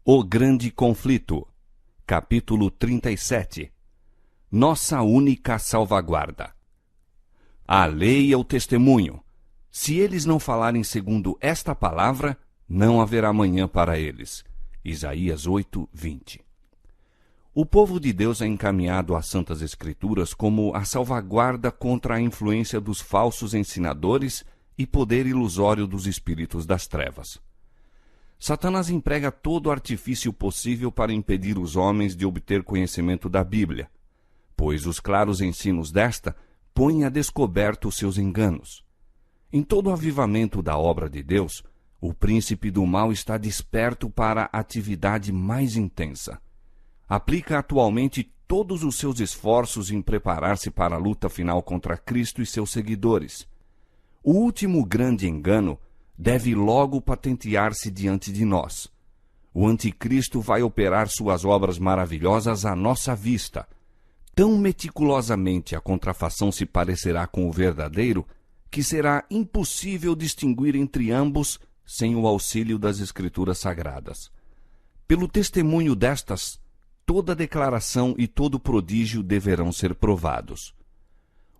O Grande Conflito, capítulo 37. Nossa única salvaguarda. A lei é o testemunho. Se eles não falarem segundo esta palavra, não haverá manhã para eles. Isaías 8:20. O povo de Deus é encaminhado às Santas Escrituras como a salvaguarda contra a influência dos falsos ensinadores e poder ilusório dos espíritos das trevas. Satanás emprega todo o artifício possível para impedir os homens de obter conhecimento da Bíblia, pois os claros ensinos desta põem a descoberto os seus enganos. Em todo o avivamento da obra de Deus, o príncipe do mal está desperto para a atividade mais intensa. Aplica atualmente todos os seus esforços em preparar-se para a luta final contra Cristo e seus seguidores. O último grande engano deve logo patentear-se diante de nós. O anticristo vai operar suas obras maravilhosas à nossa vista. Tão meticulosamente a contrafação se parecerá com o verdadeiro, que será impossível distinguir entre ambos sem o auxílio das Escrituras Sagradas. Pelo testemunho destas, toda declaração e todo prodígio deverão ser provados.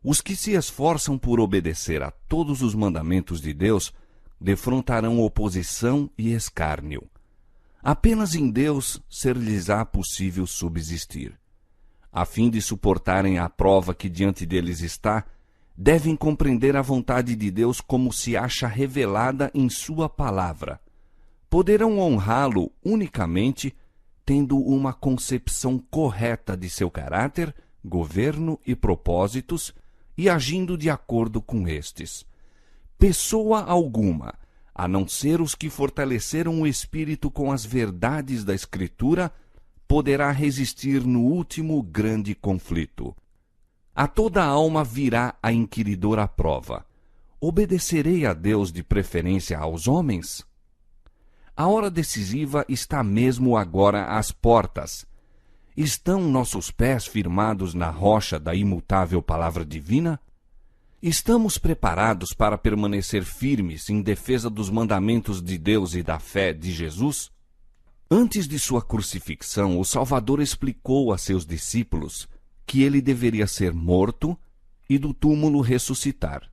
Os que se esforçam por obedecer a todos os mandamentos de Deus defrontarão oposição e escárnio. Apenas em Deus ser-lhes-á possível subsistir. A fim de suportarem a prova que diante deles está, devem compreender a vontade de Deus como se acha revelada em sua palavra. Poderão honrá-lo unicamente tendo uma concepção correta de seu caráter, governo e propósitos e agindo de acordo com estes. Pessoa alguma, a não ser os que fortaleceram o espírito com as verdades da Escritura, poderá resistir no último grande conflito. A toda alma virá a inquiridora prova. Obedecerei a Deus de preferência aos homens? A hora decisiva está mesmo agora às portas. Estão nossos pés firmados na rocha da imutável palavra divina? Estamos preparados para permanecer firmes em defesa dos mandamentos de Deus e da fé de Jesus? Antes de sua crucifixão, o Salvador explicou a seus discípulos que ele deveria ser morto e do túmulo ressuscitar.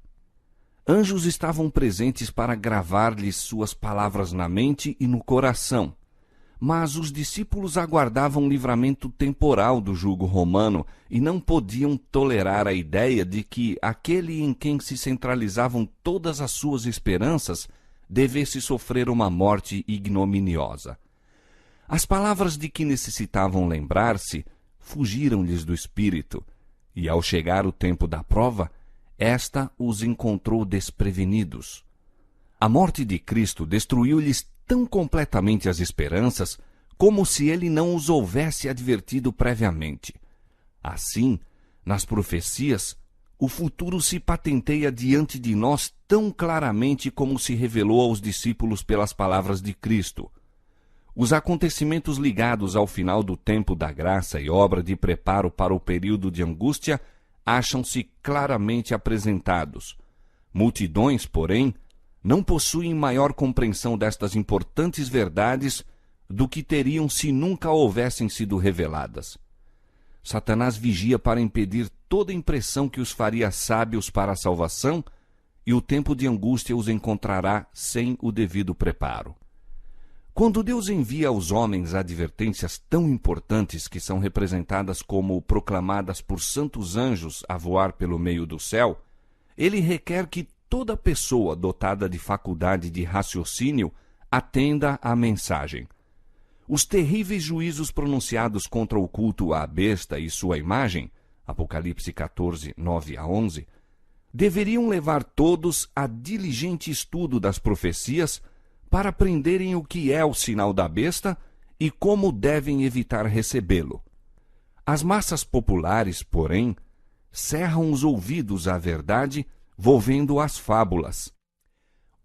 Anjos estavam presentes para gravar-lhes suas palavras na mente e no coração, mas os discípulos aguardavam livramento temporal do jugo romano e não podiam tolerar a ideia de que aquele em quem se centralizavam todas as suas esperanças devesse sofrer uma morte ignominiosa. As palavras de que necessitavam lembrar-se fugiram-lhes do espírito, e ao chegar o tempo da prova, esta os encontrou desprevenidos. A morte de Cristo destruiu-lhes tão completamente as esperanças como se ele não os houvesse advertido previamente. Assim, nas profecias, o futuro se patenteia diante de nós tão claramente como se revelou aos discípulos pelas palavras de Cristo. Os acontecimentos ligados ao final do tempo da graça e obra de preparo para o período de angústia acham-se claramente apresentados. Multidões, porém, não possuem maior compreensão destas importantes verdades do que teriam se nunca houvessem sido reveladas. Satanás vigia para impedir toda impressão que os faria sábios para a salvação, e o tempo de angústia os encontrará sem o devido preparo. Quando Deus envia aos homens advertências tão importantes que são representadas como proclamadas por santos anjos a voar pelo meio do céu, ele requer que toda pessoa dotada de faculdade de raciocínio atenda à mensagem. Os terríveis juízos pronunciados contra o culto à besta e sua imagem, Apocalipse 14, 9-11, deveriam levar todos a diligente estudo das profecias para aprenderem o que é o sinal da besta e como devem evitar recebê-lo. As massas populares, porém, cerram os ouvidos à verdade, volvendo às fábulas.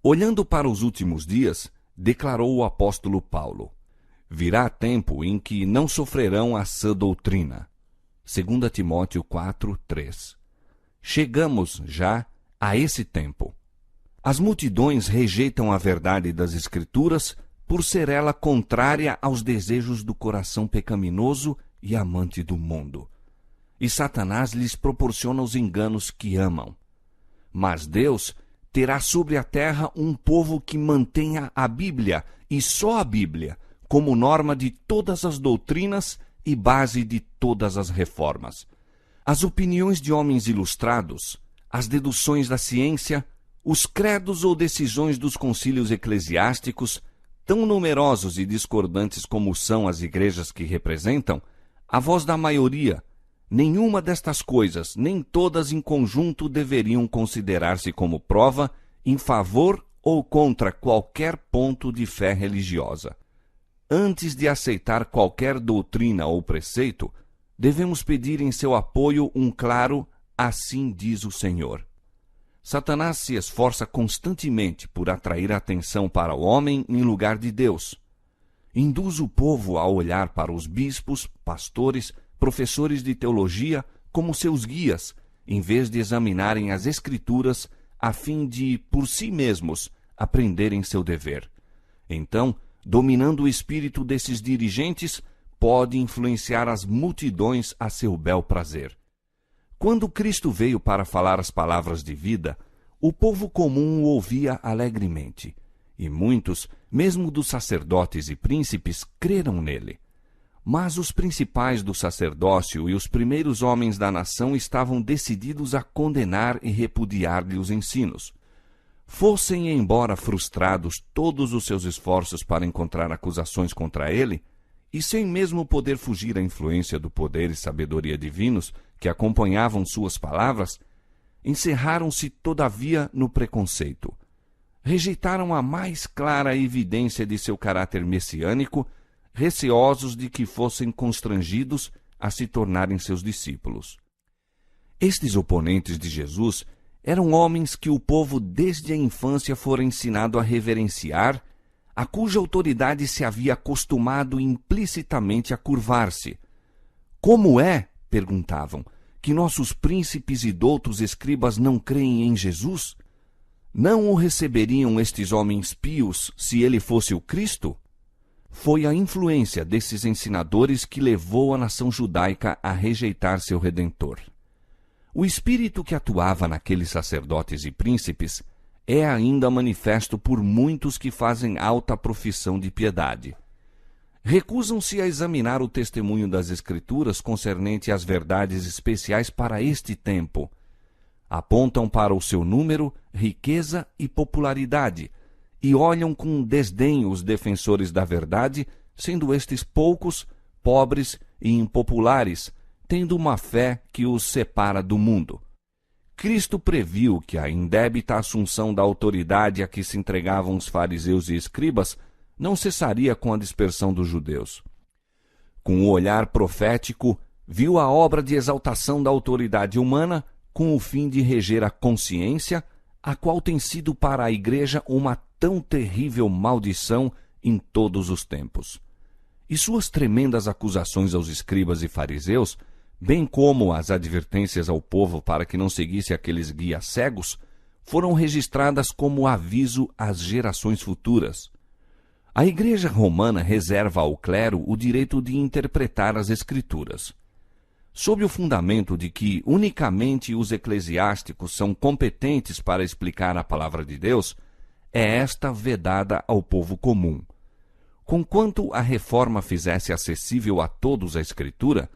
Olhando para os últimos dias, declarou o apóstolo Paulo: virá tempo em que não sofrerão a sã doutrina. 2 Timóteo 4:3. Chegamos já a esse tempo. As multidões rejeitam a verdade das Escrituras por ser ela contrária aos desejos do coração pecaminoso e amante do mundo. E Satanás lhes proporciona os enganos que amam. Mas Deus terá sobre a terra um povo que mantenha a Bíblia, e só a Bíblia, como norma de todas as doutrinas e base de todas as reformas. As opiniões de homens ilustrados, as deduções da ciência, os credos ou decisões dos concílios eclesiásticos, tão numerosos e discordantes como são as igrejas que representam, a voz da maioria, nenhuma destas coisas, nem todas em conjunto deveriam considerar-se como prova em favor ou contra qualquer ponto de fé religiosa. Antes de aceitar qualquer doutrina ou preceito, devemos pedir em seu apoio um claro "assim diz o Senhor". Satanás se esforça constantemente por atrair a atenção para o homem em lugar de Deus. Induz o povo a olhar para os bispos, pastores, professores de teologia como seus guias, em vez de examinarem as Escrituras a fim de, por si mesmos, aprenderem seu dever. Então, dominando o espírito desses dirigentes, pode influenciar as multidões a seu bel prazer. Quando Cristo veio para falar as palavras de vida, o povo comum o ouvia alegremente, e muitos, mesmo dos sacerdotes e príncipes, creram nele. Mas os principais do sacerdócio e os primeiros homens da nação estavam decididos a condenar e repudiar-lhe os ensinos. Fossem embora frustrados todos os seus esforços para encontrar acusações contra ele, e sem mesmo poder fugir à influência do poder e sabedoria divinos que acompanhavam suas palavras, encerraram-se, todavia, no preconceito. Rejeitaram a mais clara evidência de seu caráter messiânico, receosos de que fossem constrangidos a se tornarem seus discípulos. Estes oponentes de Jesus eram homens que o povo desde a infância fora ensinado a reverenciar, a cuja autoridade se havia acostumado implicitamente a curvar-se. Como é, perguntavam, que nossos príncipes e doutos escribas não creem em Jesus? Não o receberiam estes homens pios se ele fosse o Cristo? Foi a influência desses ensinadores que levou a nação judaica a rejeitar seu Redentor. O espírito que atuava naqueles sacerdotes e príncipes é ainda manifesto por muitos que fazem alta profissão de piedade. Recusam-se a examinar o testemunho das Escrituras concernente às verdades especiais para este tempo. Apontam para o seu número, riqueza e popularidade, e olham com desdém os defensores da verdade, sendo estes poucos, pobres e impopulares, tendo uma fé que os separa do mundo. Cristo previu que a indébita assunção da autoridade a que se entregavam os fariseus e escribas não cessaria com a dispersão dos judeus. Com o olhar profético, viu a obra de exaltação da autoridade humana com o fim de reger a consciência, a qual tem sido para a Igreja uma tão terrível maldição em todos os tempos. E suas tremendas acusações aos escribas e fariseus, bem como as advertências ao povo para que não seguisse aqueles guias cegos, foram registradas como aviso às gerações futuras. A Igreja Romana reserva ao clero o direito de interpretar as Escrituras. Sob o fundamento de que unicamente os eclesiásticos são competentes para explicar a palavra de Deus, é esta vedada ao povo comum. Conquanto a reforma fizesse acessível a todos a Escritura,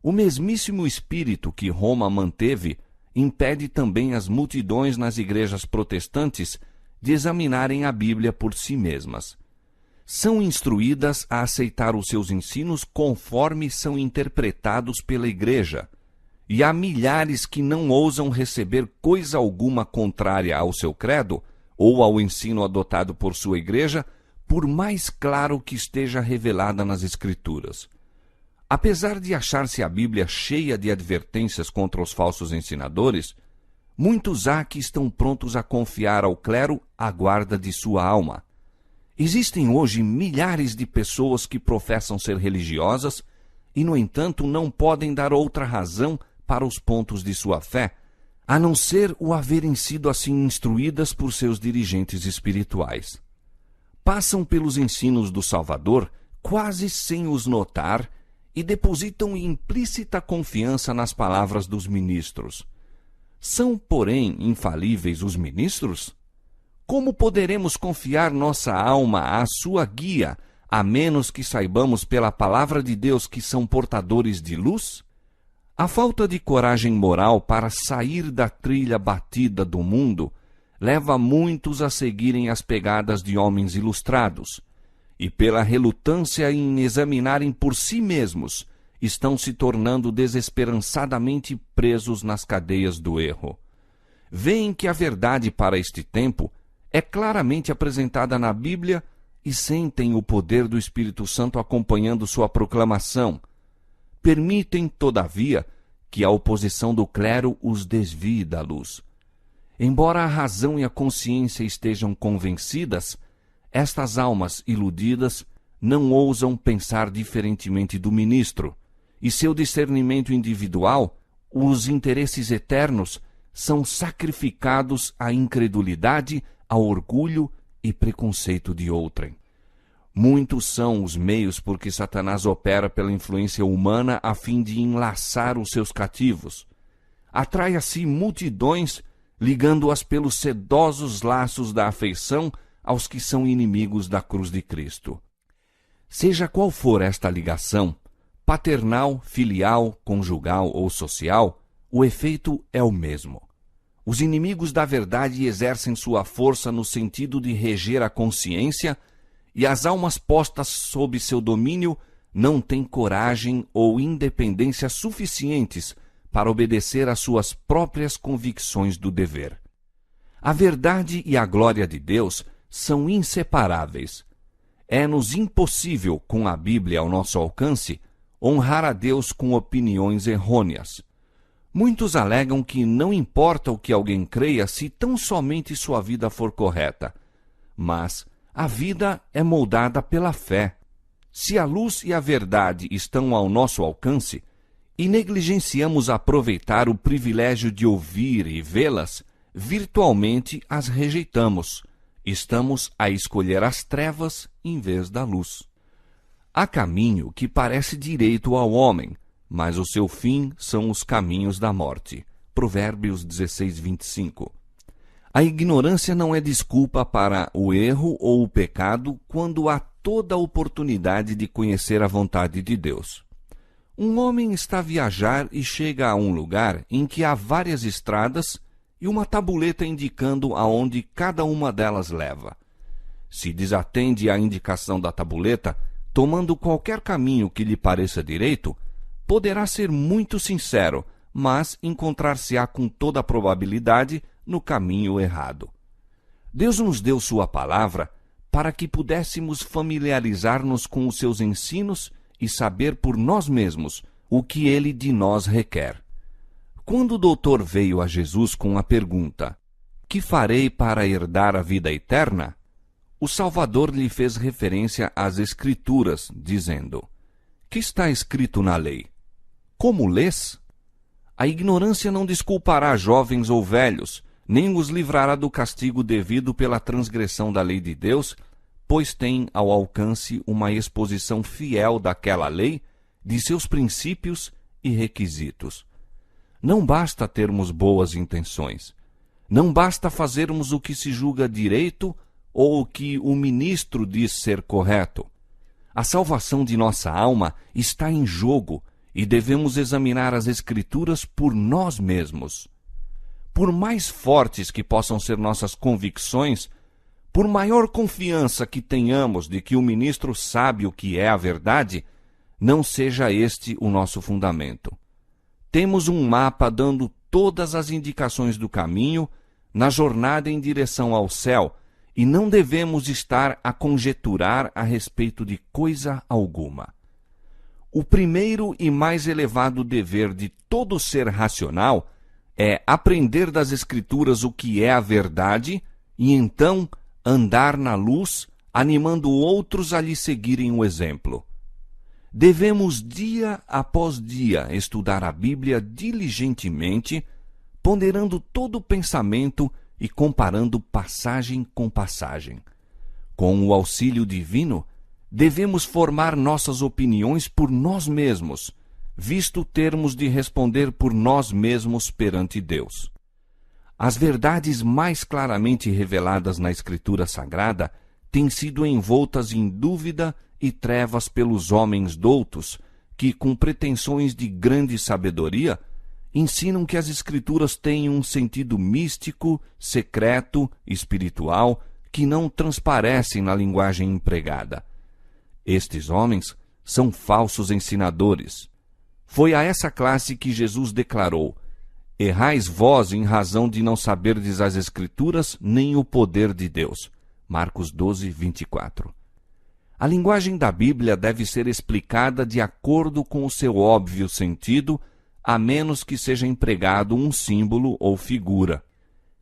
o mesmíssimo espírito que Roma manteve impede também as multidões nas igrejas protestantes de examinarem a Bíblia por si mesmas. São instruídas a aceitar os seus ensinos conforme são interpretados pela Igreja, e há milhares que não ousam receber coisa alguma contrária ao seu credo ou ao ensino adotado por sua Igreja, por mais claro que esteja revelada nas Escrituras. Apesar de achar-se a Bíblia cheia de advertências contra os falsos ensinadores, muitos há que estão prontos a confiar ao clero a guarda de sua alma. Existem hoje milhares de pessoas que professam ser religiosas e, no entanto, não podem dar outra razão para os pontos de sua fé, a não ser o haverem sido assim instruídas por seus dirigentes espirituais. passam pelos ensinos do Salvador quase sem os notar e depositam implícita confiança nas palavras dos ministros. São, porém, infalíveis os ministros? Como poderemos confiar nossa alma à sua guia, a menos que saibamos pela palavra de Deus que são portadores de luz? A falta de coragem moral para sair da trilha batida do mundo leva muitos a seguirem as pegadas de homens ilustrados, e pela relutância em examinarem por si mesmos, estão se tornando desesperançadamente presos nas cadeias do erro. Veem que a verdade para este tempo é claramente apresentada na Bíblia e sentem o poder do Espírito Santo acompanhando sua proclamação. Permitem, todavia, que a oposição do clero os desvie da luz. Embora a razão e a consciência estejam convencidas, estas almas iludidas não ousam pensar diferentemente do ministro, e seu discernimento individual, os interesses eternos, são sacrificados à incredulidade, ao orgulho e preconceito de outrem. Muitos são os meios por que Satanás opera pela influência humana a fim de enlaçar os seus cativos. Atrai a si multidões, ligando-as pelos sedosos laços da afeição aos que são inimigos da cruz de Cristo. Seja qual for esta ligação, paternal, filial, conjugal ou social, o efeito é o mesmo. Os inimigos da verdade exercem sua força no sentido de reger a consciência, e as almas postas sob seu domínio não têm coragem ou independência suficientes para obedecer às suas próprias convicções do dever. A verdade e a glória de Deus são inseparáveis. É-nos impossível, com a Bíblia ao nosso alcance, honrar a Deus com opiniões errôneas. Muitos alegam que não importa o que alguém creia se tão somente sua vida for correta. Mas a vida é moldada pela fé. Se a luz e a verdade estão ao nosso alcance, e negligenciamos aproveitar o privilégio de ouvir e vê-las, virtualmente as rejeitamos. Estamos a escolher as trevas em vez da luz. Há caminho que parece direito ao homem, mas o seu fim são os caminhos da morte. Provérbios 16, 25. A ignorância não é desculpa para o erro ou o pecado quando há toda a oportunidade de conhecer a vontade de Deus. Um homem está a viajar e chega a um lugar em que há várias estradas e uma tabuleta indicando aonde cada uma delas leva. Se desatende à indicação da tabuleta, tomando qualquer caminho que lhe pareça direito, poderá ser muito sincero, mas encontrar-se-á com toda a probabilidade no caminho errado. Deus nos deu sua palavra para que pudéssemos familiarizar-nos com os seus ensinos e saber por nós mesmos o que ele de nós requer. Quando o doutor veio a Jesus com a pergunta: "Que farei para herdar a vida eterna?", o Salvador lhe fez referência às Escrituras, dizendo: "Que está escrito na lei? Como lês?" A ignorância não desculpará jovens ou velhos, nem os livrará do castigo devido pela transgressão da lei de Deus, pois tem ao alcance uma exposição fiel daquela lei, de seus princípios e requisitos. Não basta termos boas intenções. Não basta fazermos o que se julga direito ou o que o ministro diz ser correto. A salvação de nossa alma está em jogo e devemos examinar as Escrituras por nós mesmos. Por mais fortes que possam ser nossas convicções, por maior confiança que tenhamos de que o ministro sabe o que é a verdade, não seja este o nosso fundamento. Temos um mapa dando todas as indicações do caminho na jornada em direção ao céu, e não devemos estar a conjeturar a respeito de coisa alguma. O primeiro e mais elevado dever de todo ser racional é aprender das Escrituras o que é a verdade e então andar na luz, animando outros a lhe seguirem o exemplo. Devemos dia após dia estudar a Bíblia diligentemente, ponderando todo o pensamento e comparando passagem com passagem. Com o auxílio divino, devemos formar nossas opiniões por nós mesmos, visto termos de responder por nós mesmos perante Deus. As verdades mais claramente reveladas na Escritura Sagrada têm sido envoltas em dúvida e trevas pelos homens doutos, que, com pretensões de grande sabedoria, ensinam que as Escrituras têm um sentido místico, secreto, espiritual, que não transparecem na linguagem empregada. Estes homens são falsos ensinadores. Foi a essa classe que Jesus declarou: errais vós em razão de não saberdes as Escrituras nem o poder de Deus. Marcos 12, 24. A linguagem da Bíblia deve ser explicada de acordo com o seu óbvio sentido, a menos que seja empregado um símbolo ou figura.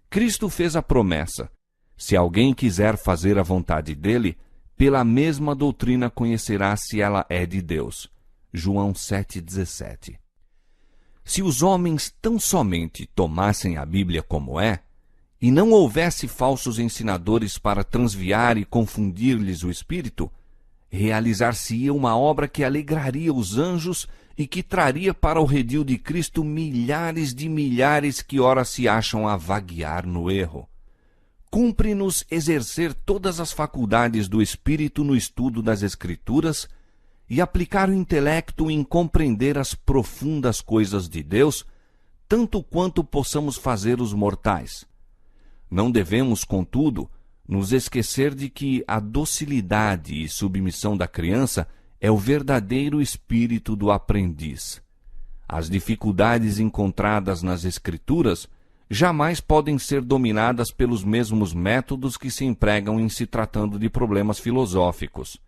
Cristo fez a promessa: se alguém quiser fazer a vontade dele, pela mesma doutrina conhecerá se ela é de Deus. João 7,17. Se os homens tão somente tomassem a Bíblia como é, e não houvesse falsos ensinadores para transviar e confundir-lhes o espírito, realizar-se-ia uma obra que alegraria os anjos e que traria para o redil de Cristo milhares de milhares que ora se acham a vaguear no erro. Cumpre-nos exercer todas as faculdades do espírito no estudo das Escrituras e aplicar o intelecto em compreender as profundas coisas de Deus, tanto quanto possamos fazer os mortais. Não devemos, contudo, nos esquecer de que a docilidade e submissão da criança é o verdadeiro espírito do aprendiz. As dificuldades encontradas nas Escrituras jamais podem ser dominadas pelos mesmos métodos que se empregam em se tratando de problemas filosóficos.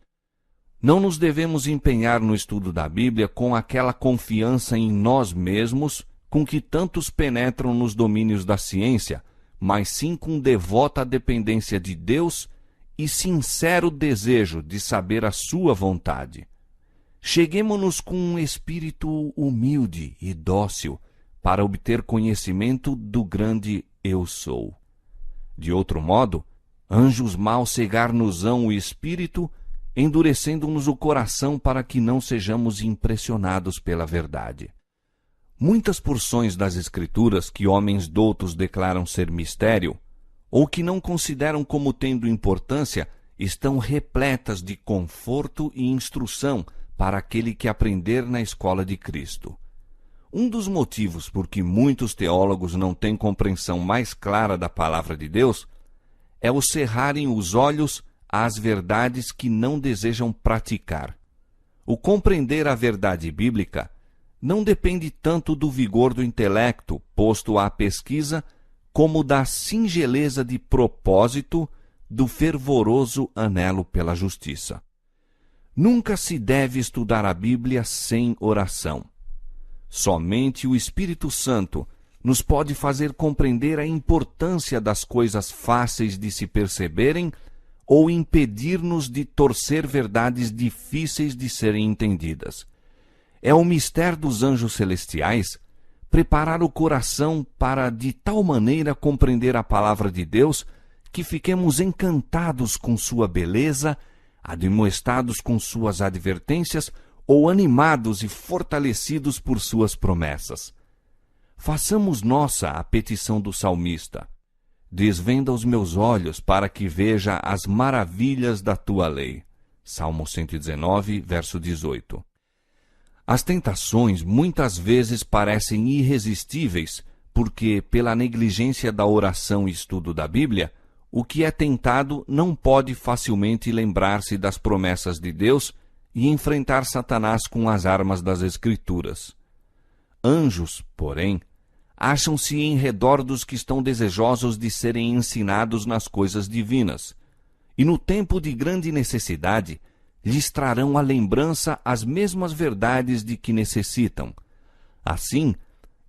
Não nos devemos empenhar no estudo da Bíblia com aquela confiança em nós mesmos com que tantos penetram nos domínios da ciência, mas sim com devota dependência de Deus e sincero desejo de saber a sua vontade. Cheguemo-nos com um espírito humilde e dócil para obter conhecimento do grande Eu Sou. De outro modo, anjos maus cegar-nos-ão o espírito, endurecendo-nos o coração para que não sejamos impressionados pela verdade. Muitas porções das Escrituras que homens doutos declaram ser mistério, ou que não consideram como tendo importância, estão repletas de conforto e instrução para aquele que aprender na escola de Cristo. Um dos motivos por que muitos teólogos não têm compreensão mais clara da palavra de Deus é o cerrarem os olhos às verdades que não desejam praticar. O compreender a verdade bíblica não depende tanto do vigor do intelecto posto à pesquisa, como da singeleza de propósito, do fervoroso anelo pela justiça. Nunca se deve estudar a Bíblia sem oração. Somente o Espírito Santo nos pode fazer compreender a importância das coisas fáceis de se perceberem ou impedir-nos de torcer verdades difíceis de serem entendidas. É o mistério dos anjos celestiais preparar o coração para de tal maneira compreender a palavra de Deus que fiquemos encantados com sua beleza, admoestados com suas advertências ou animados e fortalecidos por suas promessas. Façamos nossa a petição do salmista: desvenda os meus olhos para que veja as maravilhas da tua lei. Salmo 119, verso 18. As tentações muitas vezes parecem irresistíveis, porque, pela negligência da oração e estudo da Bíblia, o que é tentado não pode facilmente lembrar-se das promessas de Deus e enfrentar Satanás com as armas das Escrituras. Anjos, porém, acham-se em redor dos que estão desejosos de serem ensinados nas coisas divinas, e no tempo de grande necessidade lhes trarão à lembrança as mesmas verdades de que necessitam. Assim,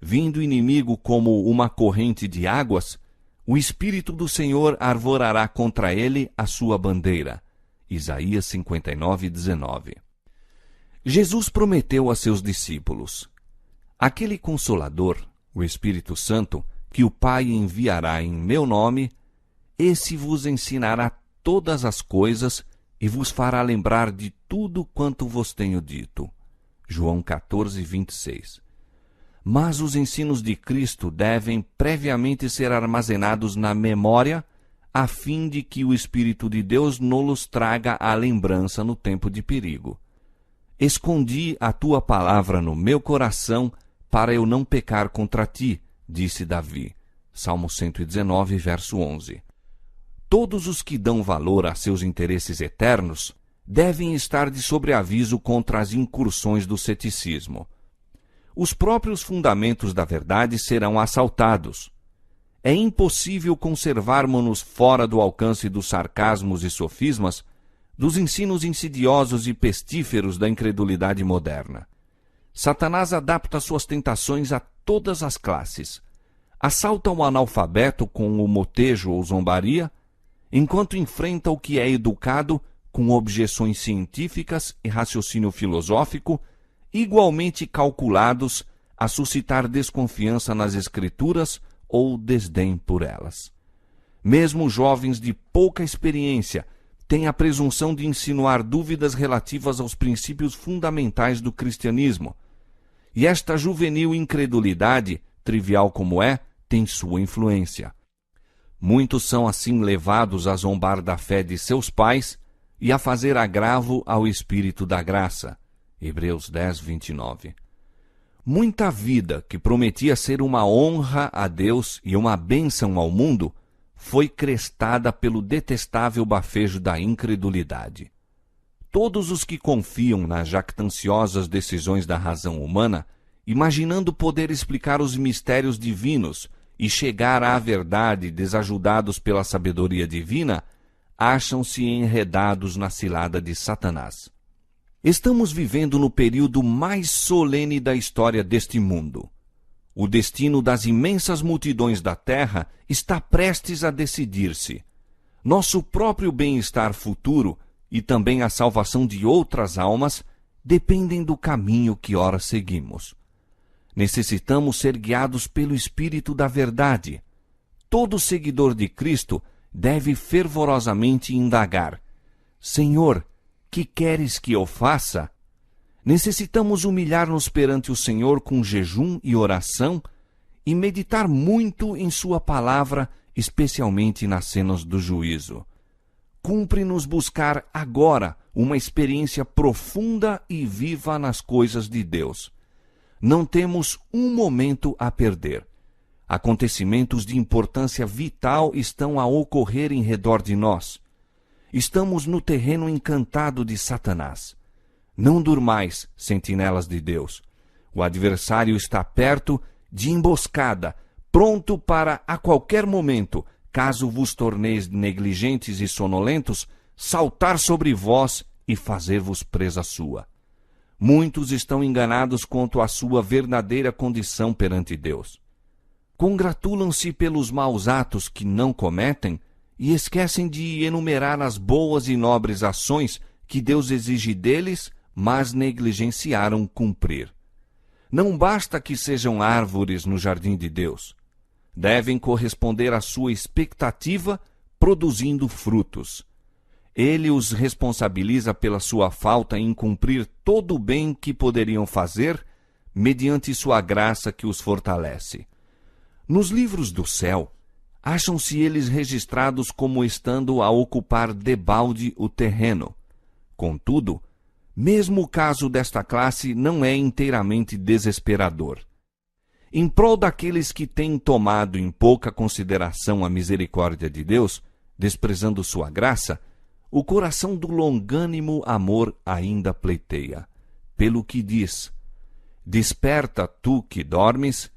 vindo o inimigo como uma corrente de águas, o Espírito do Senhor arvorará contra ele a sua bandeira. Isaías 59, 19. Jesus prometeu a seus discípulos: aquele Consolador, o Espírito Santo, que o Pai enviará em meu nome, esse vos ensinará todas as coisas e vos fará lembrar de tudo quanto vos tenho dito. João 14, 26. Mas os ensinos de Cristo devem previamente ser armazenados na memória, a fim de que o Espírito de Deus nos traga à lembrança no tempo de perigo. Escondi a tua palavra no meu coração, para eu não pecar contra ti, disse Davi. Salmo 119, verso 11. Todos os que dão valor a seus interesses eternos devem estar de sobreaviso contra as incursões do ceticismo. Os próprios fundamentos da verdade serão assaltados. É impossível conservarmos-nos fora do alcance dos sarcasmos e sofismas, dos ensinos insidiosos e pestíferos da incredulidade moderna. Satanás adapta suas tentações a todas as classes. Assalta o analfabeto com o motejo ou zombaria, enquanto enfrenta o que é educado com objeções científicas e raciocínio filosófico, igualmente calculados a suscitar desconfiança nas Escrituras ou desdém por elas. Mesmo jovens de pouca experiência têm a presunção de insinuar dúvidas relativas aos princípios fundamentais do cristianismo, e esta juvenil incredulidade, trivial como é, tem sua influência. Muitos são assim levados a zombar da fé de seus pais e a fazer agravo ao Espírito da graça. Hebreus 10, 29. Muita vida que prometia ser uma honra a Deus e uma bênção ao mundo foi crestada pelo detestável bafejo da incredulidade. Todos os que confiam nas jactanciosas decisões da razão humana, imaginando poder explicar os mistérios divinos e chegar à verdade desajudados pela sabedoria divina, acham-se enredados na cilada de Satanás. Estamos vivendo no período mais solene da história deste mundo. O destino das imensas multidões da Terra está prestes a decidir-se. Nosso próprio bem-estar futuro e também a salvação de outras almas dependem do caminho que ora seguimos. Necessitamos ser guiados pelo Espírito da Verdade. Todo seguidor de Cristo deve fervorosamente indagar: Senhor, que queres que eu faça? Necessitamos humilhar-nos perante o Senhor com jejum e oração e meditar muito em sua palavra, especialmente nas cenas do juízo. Cumpre-nos buscar agora uma experiência profunda e viva nas coisas de Deus. Não temos um momento a perder. Acontecimentos de importância vital estão a ocorrer em redor de nós. Estamos no terreno encantado de Satanás. Não durmais, sentinelas de Deus. O adversário está perto, de emboscada, pronto para, a qualquer momento, caso vos torneis negligentes e sonolentos, saltar sobre vós e fazer-vos presa sua. Muitos estão enganados quanto à sua verdadeira condição perante Deus. Congratulam-se pelos maus atos que não cometem e esquecem de enumerar as boas e nobres ações que Deus exige deles, mas negligenciaram cumprir. Não basta que sejam árvores no jardim de Deus. Devem corresponder à sua expectativa, produzindo frutos. Ele os responsabiliza pela sua falta em cumprir todo o bem que poderiam fazer, mediante sua graça que os fortalece. Nos livros do céu, acham-se eles registrados como estando a ocupar debalde o terreno. Contudo, mesmo o caso desta classe não é inteiramente desesperador. Em prol daqueles que têm tomado em pouca consideração a misericórdia de Deus, desprezando sua graça, o coração do longânimo amor ainda pleiteia, pelo que diz: Desperta tu que dormes,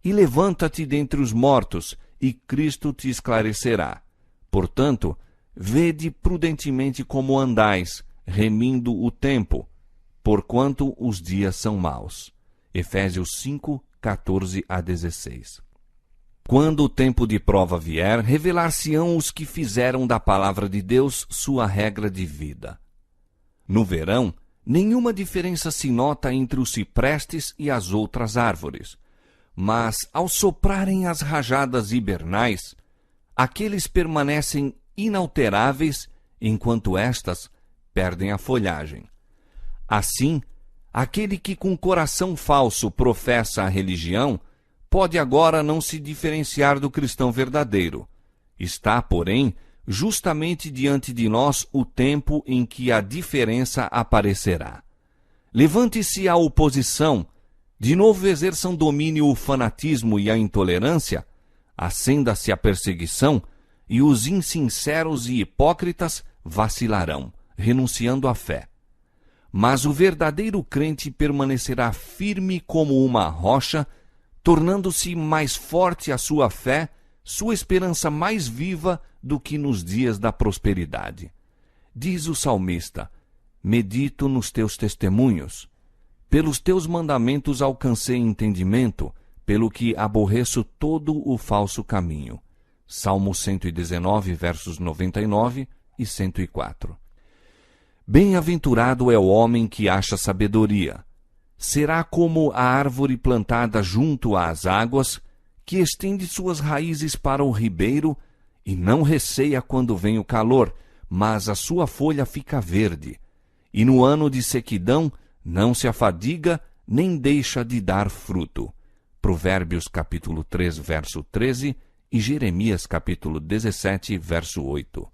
e levanta-te dentre os mortos, e Cristo te esclarecerá. Portanto, vede prudentemente como andais, remindo o tempo, porquanto os dias são maus. Efésios 5, 14 a 16. Quando o tempo de prova vier, revelar-se-ão os que fizeram da palavra de Deus sua regra de vida. No verão, nenhuma diferença se nota entre os ciprestes e as outras árvores. Mas, ao soprarem as rajadas hibernais, aqueles permanecem inalteráveis enquanto estas perdem a folhagem. Assim, aquele que com coração falso professa a religião pode agora não se diferenciar do cristão verdadeiro. Está, porém, justamente diante de nós o tempo em que a diferença aparecerá. Levante-se a oposição, de novo exerçam domínio o fanatismo e a intolerância, acenda-se a perseguição, e os insinceros e hipócritas vacilarão, renunciando à fé. Mas o verdadeiro crente permanecerá firme como uma rocha, tornando-se mais forte a sua fé, sua esperança mais viva do que nos dias da prosperidade. Diz o salmista: medito nos teus testemunhos. Pelos teus mandamentos alcancei entendimento, pelo que aborreço todo o falso caminho. Salmo 119, versos 99 e 104. Bem-aventurado é o homem que acha sabedoria. Será como a árvore plantada junto às águas, que estende suas raízes para o ribeiro e não receia quando vem o calor, mas a sua folha fica verde. E no ano de sequidão não se afadiga, nem deixa de dar fruto. Provérbios capítulo 3, verso 13 e Jeremias capítulo 17, verso 8.